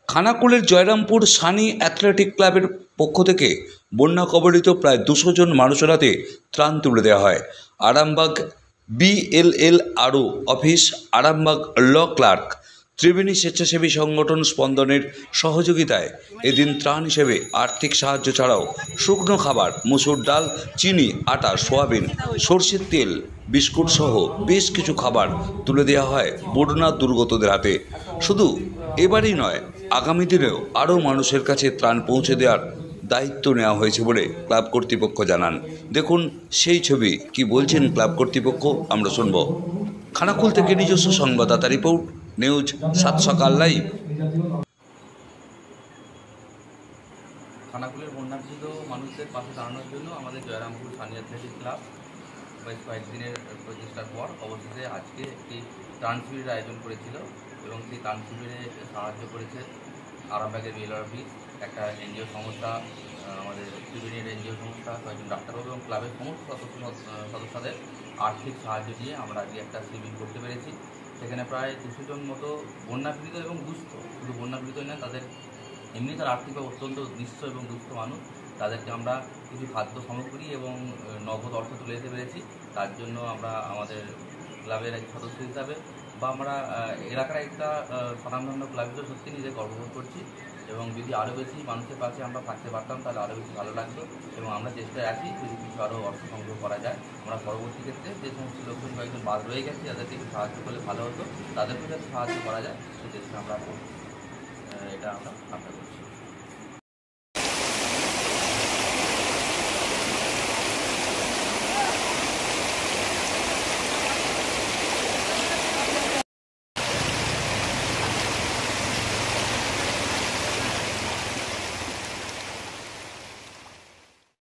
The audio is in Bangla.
খানাকুলের জয়রামপুর সানি অ্যাথলেটিক ক্লাবের পক্ষ থেকে বন্যা কবলিত প্রায় 200 জন মানুষের হাতে ত্রাণ তুলে দেওয়া হয়। আরামবাগ BLLRO অফিস, আরামবাগ ল ক্লার্ক, ত্রিবেণী স্বেচ্ছাসেবী সংগঠন স্পন্দনের সহযোগিতায় এদিন ত্রাণ হিসেবে আর্থিক সাহায্য ছাড়াও শুকনো খাবার, মসুর ডাল, চিনি, আটা, সোয়াবিন, সরষের তেল, বিস্কুট সহ বেশ কিছু খাবার তুলে দেওয়া হয় বন্যা দুর্গতদের হাতে। শুধু এবারই নয়, আগামী দিনেও আরও মানুষের কাছে ত্রাণ পৌঁছে দেওয়ার দায়িত্ব নেওয়া হয়েছে বলে ক্লাব কর্তৃপক্ষ জানান। দেখুন সেই ছবি, কি বলছেন ক্লাব কর্তৃপক্ষ আমরা শুনব। খানাকুল থেকে নিজস্ব সংবাদদাতা রিপোর্ট, নিউজ 7 সকাল লাইভ। খানাকুলের বন্যাপীড়িত মানুষদের পাশে দাঁড়ানোর জন্য আমাদের জয়রামপুর সানি অ্যাথলেটিক ক্লাব বেশ কয়েকদিনের প্রচেষ্টার পর অবশেষে আজকে একটি ত্রাণ শিবিরের আয়োজন করেছিল এবং সেই ত্রাণ শিবিরে সাহায্য করেছে আরামবাগের BLLRO অফিস, একটা NGO সংস্থা, আমাদের ত্রিবেণীর NGO সংস্থা, কয়েকজন ডাক্তারবাবু এবং ক্লাবের সমস্ত সদস্যদের আর্থিক সাহায্য দিয়ে আমরা আজকে একটা শিবির করতে পেরেছি। সেখানে প্রায় 200 জন মতো বন্যাপীড়িত এবং দুস্থ, শুধু বন্যাপীড়িতই নয়, তাদের এমনি তার আর্থিকভাবে অত্যন্ত নিঃস্ব এবং দুস্থ মানুষ, তাদেরকে আমরা কিছু খাদ্য সামগ্রী এবং নগদ অর্থ তুলে দিতে পেরেছি। তার জন্য আমরা আমাদের ক্লাবের এক সদস্য হিসাবে বা আমরা এলাকার একটা স্বনামধন্য ক্লাব হিসেবে সত্যি নিজে গর্ববোধ করছি এবং যদি আরও বেশি মানুষের পাশে আমরা থাকতে পারতাম তাহলে আরও বেশি ভালো লাগতো এবং আমরা চেষ্টায় আছি যদি কিছু আরও অর্থ সংগ্রহ করা যায়। আমরা পরবর্তী ক্ষেত্রে যে সমস্ত লোকজন কয়েকজন বাদ রয়ে গেছে যাদেরকে একটু সাহায্য করলে ভালো হতো, তাদেরকে যাতে সাহায্য করা যায় সেই চেষ্টা আমরা করব, এটা আমরা আশা করছি।